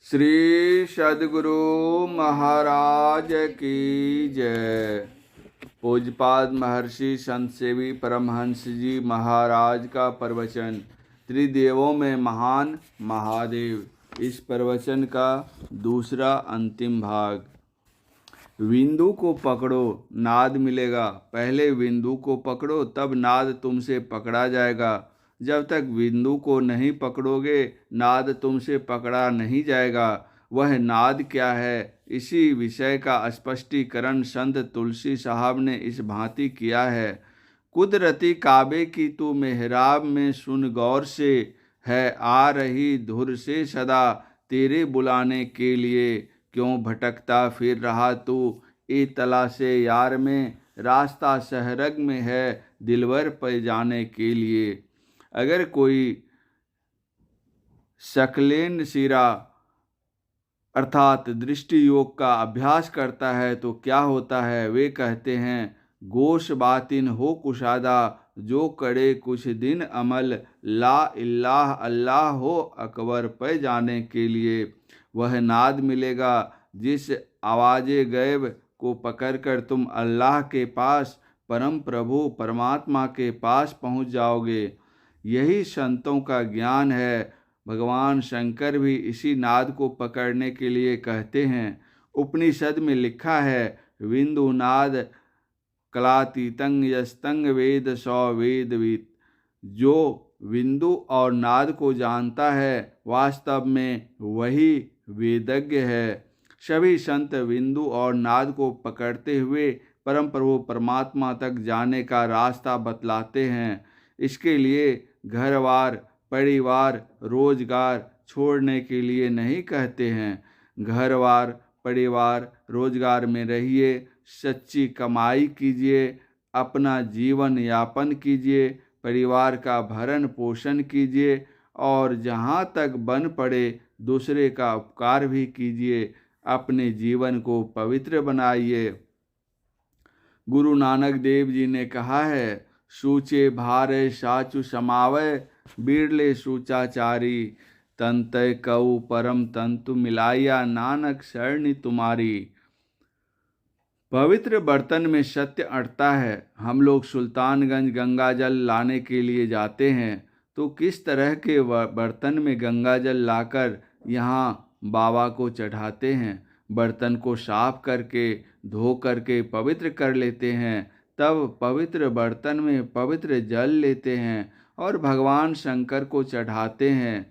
श्री सद्गुरु महाराज की जय। पूज्यपाद महर्षि संत सेवी परमहंस जी महाराज का प्रवचन त्रिदेवों में महान महादेव। इस प्रवचन का दूसरा अंतिम भाग। बिंदु को पकड़ो, नाद मिलेगा। पहले बिंदु को पकड़ो, तब नाद तुमसे पकड़ा जाएगा। जब तक बिंदु को नहीं पकड़ोगे, नाद तुमसे पकड़ा नहीं जाएगा। वह नाद क्या है, इसी विषय का स्पष्टीकरण संत तुलसी साहब ने इस भांति किया है। कुदरती काबे की तू मेहराब में सुन गौर से, है आ रही धुर से सदा तेरे बुलाने के लिए। क्यों भटकता फिर रहा तू ए तलाशे यार में, रास्ता सहरग में है दिलवर पर जाने के लिए। अगर कोई सकलेन सिरा अर्थात दृष्टि योग का अभ्यास करता है तो क्या होता है। वे कहते हैं, गोश बातिन हो कुशादा, जो करे कुछ दिन अमल, ला इल्लाह अल्लाह हो अकबर पे जाने के लिए। वह नाद मिलेगा जिस आवाज़े गैब को पकड़कर तुम अल्लाह के पास, परम प्रभु परमात्मा के पास पहुंच जाओगे। यही संतों का ज्ञान है। भगवान शंकर भी इसी नाद को पकड़ने के लिए कहते हैं। उपनिषद में लिखा है, विंदु नाद कलातीतंग यस्तंग वेद सौ वेदवित। जो बिंदु और नाद को जानता है, वास्तव में वही वेदज्ञ है। सभी संत बिंदु और नाद को पकड़ते हुए परम प्रभु परमात्मा तक जाने का रास्ता बतलाते हैं। इसके लिए घरवार परिवार रोजगार छोड़ने के लिए नहीं कहते हैं। घरवार परिवार रोजगार में रहिए, सच्ची कमाई कीजिए, अपना जीवन यापन कीजिए, परिवार का भरण पोषण कीजिए और जहाँ तक बन पड़े दूसरे का उपकार भी कीजिए। अपने जीवन को पवित्र बनाइए। गुरु नानक देव जी ने कहा है, सूचे भारे साचु समावय, बिरले सूचाचारी, तंतय कऊ परम तंतु मिलाया, नानक शरणी तुम्हारी। पवित्र बर्तन में सत्य अटता है। हम लोग सुल्तानगंज गंगा जल लाने के लिए जाते हैं तो किस तरह के बर्तन में गंगा जल लाकर यहाँ बाबा को चढ़ाते हैं। बर्तन को साफ करके धो करके पवित्र कर लेते हैं, तब पवित्र बर्तन में पवित्र जल लेते हैं और भगवान शंकर को चढ़ाते हैं।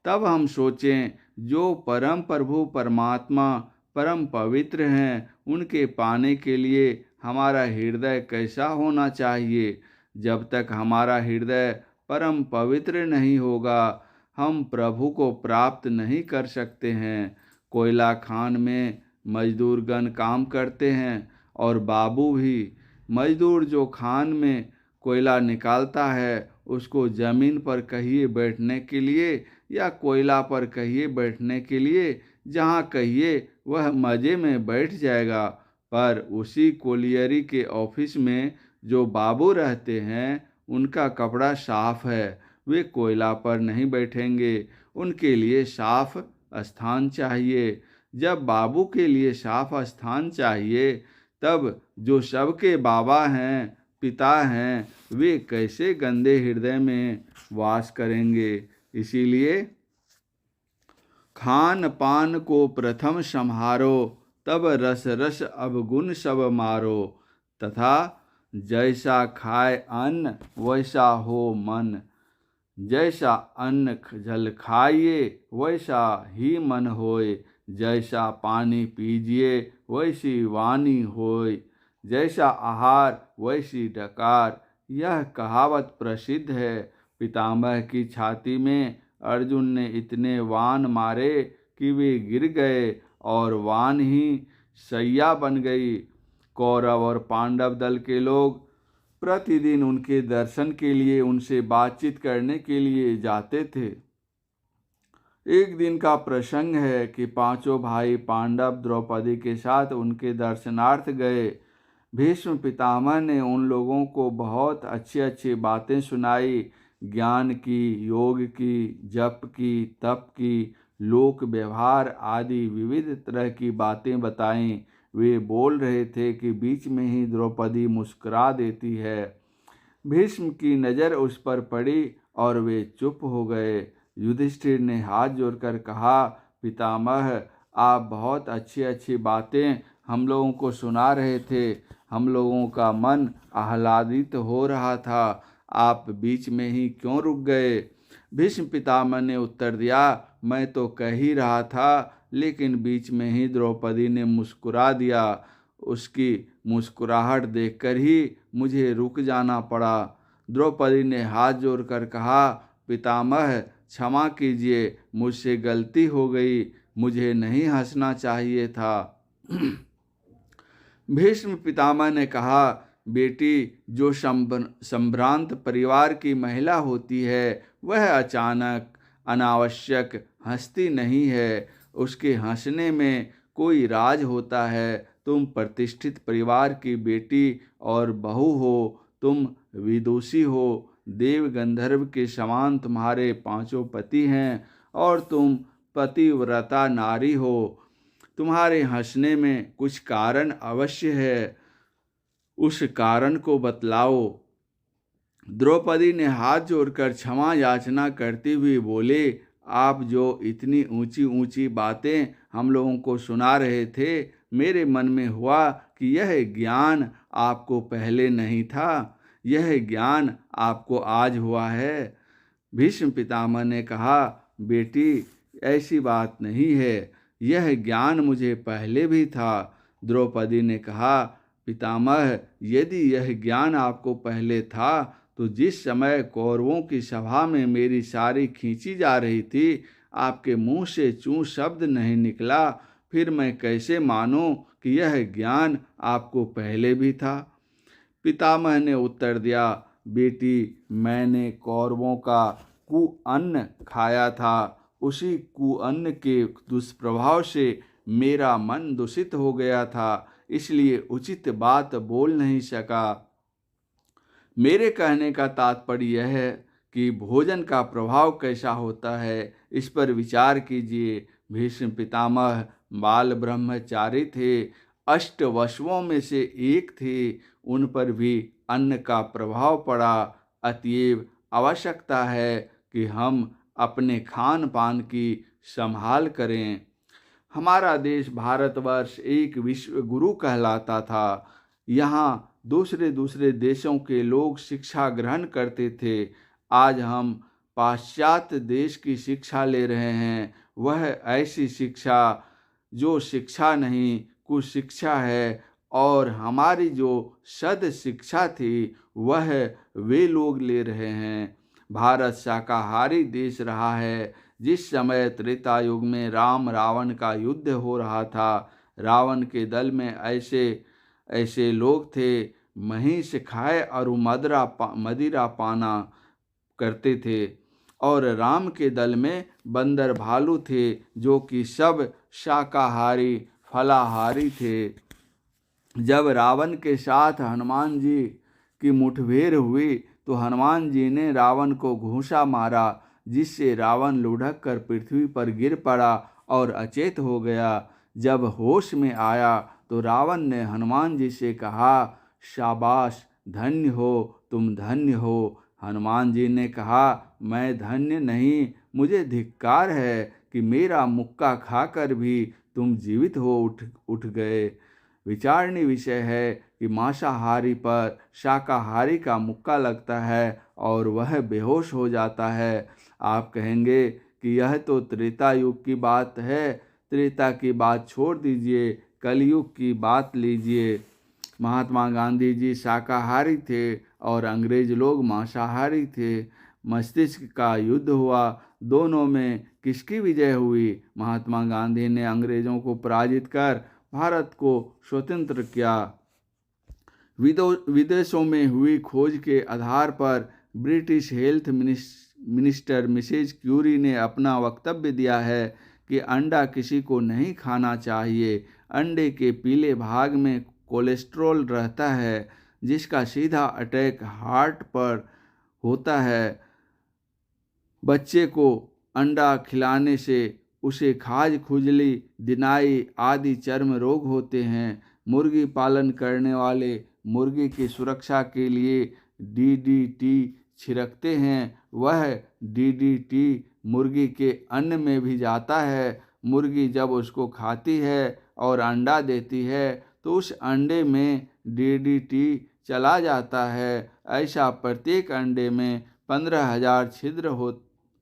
तब हम सोचें, जो परम प्रभु परमात्मा परम पवित्र हैं, उनके पाने के लिए हमारा हृदय कैसा होना चाहिए। जब तक हमारा हृदय परम पवित्र नहीं होगा, हम प्रभु को प्राप्त नहीं कर सकते हैं। कोयला खान में मजदूरगण काम करते हैं और बाबू भी। मजदूर जो खान में कोयला निकालता है, उसको ज़मीन पर कहिए बैठने के लिए या कोयला पर कहिए बैठने के लिए, जहाँ कहिए वह मज़े में बैठ जाएगा। पर उसी कोलियरी के ऑफिस में जो बाबू रहते हैं, उनका कपड़ा साफ है, वे कोयला पर नहीं बैठेंगे। उनके लिए साफ स्थान चाहिए। जब बाबू के लिए साफ स्थान चाहिए, तब जो सबके बाबा हैं, पिता हैं, वे कैसे गंदे हृदय में वास करेंगे। इसीलिए खान पान को प्रथम सम्हारो, तब रस रस अवगुण सब मारो। तथा जैसा खाए अन्न वैसा हो मन, जैसा अन्न जल खाइए वैसा ही मन होए। जैसा पानी पीजिए वैसी वाणी होए, जैसा आहार वैसी डकार। यह कहावत प्रसिद्ध है। पितामह की छाती में अर्जुन ने इतने वान मारे कि वे गिर गए और वान ही सैया बन गई। कौरव और पांडव दल के लोग प्रतिदिन उनके दर्शन के लिए, उनसे बातचीत करने के लिए जाते थे। एक दिन का प्रसंग है कि पांचों भाई पांडव द्रौपदी के साथ उनके दर्शनार्थ गए। भीष्म पितामह ने उन लोगों को बहुत अच्छी अच्छी बातें सुनाई, ज्ञान की, योग की, जप की, तप की, लोक व्यवहार आदि विविध तरह की बातें बताईं। वे बोल रहे थे कि बीच में ही द्रौपदी मुस्कुरा देती है। भीष्म की नज़र उस पर पड़ी और वे चुप हो गए। युधिष्ठिर ने हाथ जोड़कर कहा, पितामह, आप बहुत अच्छी अच्छी बातें हम लोगों को सुना रहे थे। हम लोगों का मन आह्लादित हो रहा था। आप बीच में ही क्यों रुक गए? भीष्म पितामह ने उत्तर दिया, मैं तो कह ही रहा था, लेकिन बीच में ही द्रौपदी ने मुस्कुरा दिया। उसकी मुस्कुराहट देखकर ही मुझे रुक जाना पड़ा। द्रौपदी ने हाथ जोड़कर कहा, पितामह, क्षमा कीजिए, मुझसे गलती हो गई, मुझे नहीं हंसना चाहिए था। भीष्म पितामह ने कहा, बेटी, जो संभ्रांत परिवार की महिला होती है वह अचानक अनावश्यक हंसती नहीं है। उसके हंसने में कोई राज होता है। तुम प्रतिष्ठित परिवार की बेटी और बहू हो, तुम विदुषी हो, देव गंधर्व के समान तुम्हारे 5 पति हैं और तुम पतिव्रता नारी हो। तुम्हारे हंसने में कुछ कारण अवश्य है, उस कारण को बतलाओ। द्रौपदी ने हाथ जोड़कर क्षमा याचना करती हुई बोले, आप जो इतनी ऊंची ऊंची बातें हम लोगों को सुना रहे थे, मेरे मन में हुआ कि यह ज्ञान आपको पहले नहीं था, यह ज्ञान आपको आज हुआ है। भीष्म पितामह ने कहा, बेटी, ऐसी बात नहीं है, यह ज्ञान मुझे पहले भी था। द्रौपदी ने कहा, पितामह, यदि यह ज्ञान आपको पहले था तो जिस समय कौरवों की सभा में मेरी साड़ी खींची जा रही थी, आपके मुंह से चूं शब्द नहीं निकला, फिर मैं कैसे मानूं कि यह ज्ञान आपको पहले भी था? पितामह ने उत्तर दिया, बेटी, मैंने कौरवों का कुअन्न खाया था। उसी कुअन्न के दुष्प्रभाव से मेरा मन दूषित हो गया था, इसलिए उचित बात बोल नहीं सका। मेरे कहने का तात्पर्य यह है कि भोजन का प्रभाव कैसा होता है, इस पर विचार कीजिए। भीष्म पितामह बाल ब्रह्मचारी थे, 8 वसुओं में से एक थे, उन पर भी अन्न का प्रभाव पड़ा। अतएव आवश्यकता है कि हम अपने खान पान की संभाल करें। हमारा देश भारतवर्ष एक विश्व गुरु कहलाता था। यहाँ दूसरे दूसरे देशों के लोग शिक्षा ग्रहण करते थे। आज हम पाश्चात्य देश की शिक्षा ले रहे हैं। वह ऐसी शिक्षा जो शिक्षा नहीं कुशिक्षा है, और हमारी जो सद शिक्षा थी वह वे लोग ले रहे हैं। भारत शाकाहारी देश रहा है। जिस समय त्रेता युग में राम रावण का युद्ध हो रहा था, रावण के दल में ऐसे ऐसे लोग थे, महिष खाए और मदिरा पाना करते थे, और राम के दल में बंदर भालू थे, जो कि सब शाकाहारी फलाहारी थे। जब रावण के साथ हनुमान जी की मुठभेड़ हुई तो हनुमान जी ने रावण को घूंसा मारा, जिससे रावण लुढ़क कर पृथ्वी पर गिर पड़ा और अचेत हो गया। जब होश में आया तो रावण ने हनुमान जी से कहा, शाबाश, धन्य हो, तुम धन्य हो। हनुमान जी ने कहा, मैं धन्य नहीं, मुझे धिक्कार है कि मेरा मुक्का खाकर भी तुम जीवित हो उठ गए। विचारणीय विषय है कि मांसाहारी पर शाकाहारी का मुक्का लगता है और वह बेहोश हो जाता है। आप कहेंगे कि यह तो त्रेता युग की बात है, त्रेता की बात छोड़ दीजिए, कलयुग की बात लीजिए। महात्मा गांधी जी शाकाहारी थे और अंग्रेज लोग मांसाहारी थे। मस्तिष्क का युद्ध हुआ, दोनों में किसकी विजय हुई? महात्मा गांधी ने अंग्रेजों को पराजित कर भारत को स्वतंत्र किया। विदेशों में हुई खोज के आधार पर British health minister Mrs Curie ने अपना वक्तव्य दिया है कि अंडा किसी को नहीं खाना चाहिए। अंडे के पीले भाग में कोलेस्ट्रॉल रहता है, जिसका सीधा अटैक हार्ट पर होता है। बच्चे को अंडा खिलाने से उसे खाज खुजली दिनाई आदि चर्म रोग होते हैं। मुर्गी पालन करने वाले मुर्गी की सुरक्षा के लिए डीडीटी छिड़कते हैं। वह डीडीटी मुर्गी के अन्न में भी जाता है। मुर्गी जब उसको खाती है और अंडा देती है तो उस अंडे में डीडीटी चला जाता है। ऐसा प्रत्येक अंडे में 15,000 छिद्र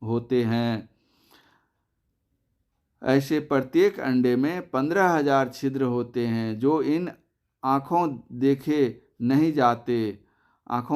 होते हैं। ऐसे प्रत्येक अंडे में 15,000 छिद्र होते हैं जो इन आँखों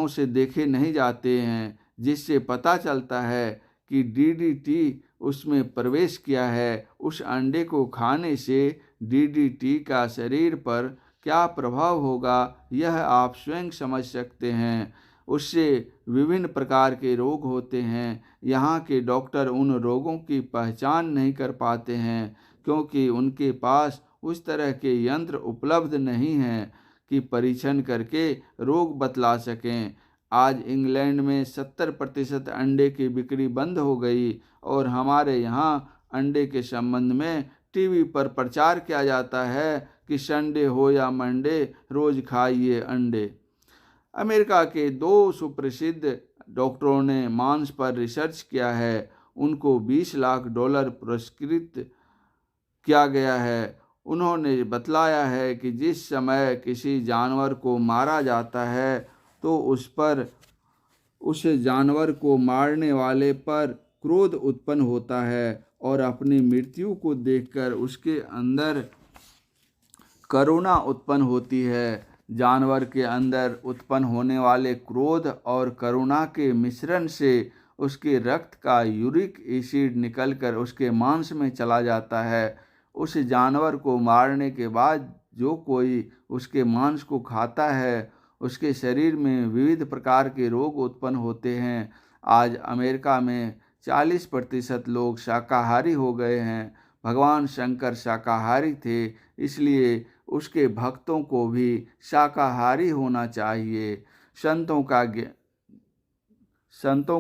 से देखे नहीं जाते हैं, जिससे पता चलता है कि डीडीटी उसमें प्रवेश किया है। उस अंडे को खाने से डीडीटी का शरीर पर क्या प्रभाव होगा यह आप स्वयं समझ सकते हैं। उससे विभिन्न प्रकार के रोग होते हैं। यहाँ के डॉक्टर उन रोगों की पहचान नहीं कर पाते हैं क्योंकि उनके पास उस तरह के यंत्र उपलब्ध नहीं हैं कि परीक्षण करके रोग बतला सकें। आज इंग्लैंड में 70% अंडे की बिक्री बंद हो गई और हमारे यहाँ अंडे के संबंध में टीवी पर प्रचार किया जाता है कि संडे हो या मंडे रोज खाइए अंडे। अमेरिका के 2 सुप्रसिद्ध डॉक्टरों ने मांस पर रिसर्च किया है। उनको $20 लाख पुरस्कृत किया गया है। उन्होंने बतलाया है कि जिस समय किसी जानवर को मारा जाता है तो उस जानवर को मारने वाले पर क्रोध उत्पन्न होता है और अपनी मृत्यु को देखकर उसके अंदर करुणा उत्पन्न होती है। जानवर के अंदर उत्पन्न होने वाले क्रोध और करुणा के मिश्रण से उसके रक्त का यूरिक एसिड निकलकर उसके मांस में चला जाता है। उस जानवर को मारने के बाद जो कोई उसके मांस को खाता है उसके शरीर में विविध प्रकार के रोग उत्पन्न होते हैं। आज अमेरिका में 40% लोग शाकाहारी हो गए हैं। भगवान शंकर शाकाहारी थे, इसलिए उसके भक्तों को भी शाकाहारी होना चाहिए। संतों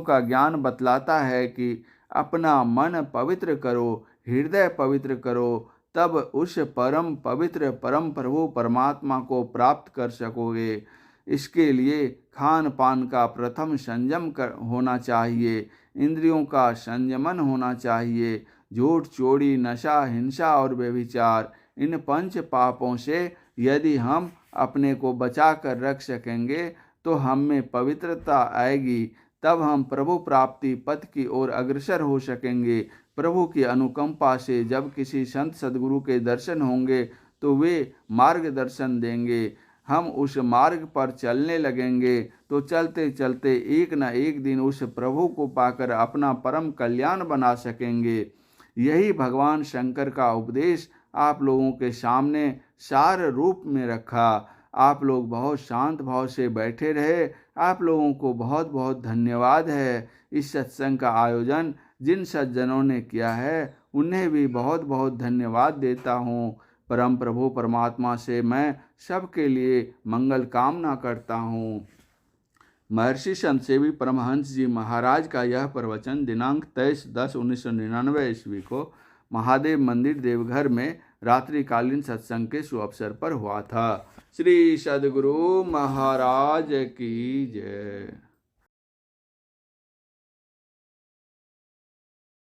का ज्ञान बतलाता है कि अपना मन पवित्र करो, हृदय पवित्र करो, तब उस परम पवित्र परम प्रभु परमात्मा को प्राप्त कर सकोगे। इसके लिए खान पान का प्रथम संयम होना चाहिए, इंद्रियों का संयमन होना चाहिए। झूठ, चोरी, नशा, हिंसा और व्यभिचार, इन 5 पापों से यदि हम अपने को बचा कर रख सकेंगे तो हम में पवित्रता आएगी। तब हम प्रभु प्राप्ति पथ की ओर अग्रसर हो सकेंगे। प्रभु की अनुकंपा से जब किसी संत सद्गुरु के दर्शन होंगे तो वे मार्गदर्शन देंगे। हम उस मार्ग पर चलने लगेंगे तो चलते चलते एक न एक दिन उस प्रभु को पाकर अपना परम कल्याण बना सकेंगे। यही भगवान शंकर का उपदेश आप लोगों के सामने सार रूप में रखा। आप लोग बहुत शांत भाव से बैठे रहे। आप लोगों को बहुत बहुत धन्यवाद है। इस सत्संग का आयोजन जिन सज्जनों ने किया है उन्हें भी बहुत बहुत धन्यवाद देता हूँ। परम प्रभु परमात्मा से मैं सबके लिए मंगल कामना करता हूँ। महर्षि संत सेवी परमहंस जी महाराज का यह प्रवचन दिनांक 23/10/1999 ईस्वी को महादेव मंदिर देवघर में रात्रिकालीन सत्संग के शुभ अवसर पर हुआ था। श्री सद्गुरु महाराज की जय।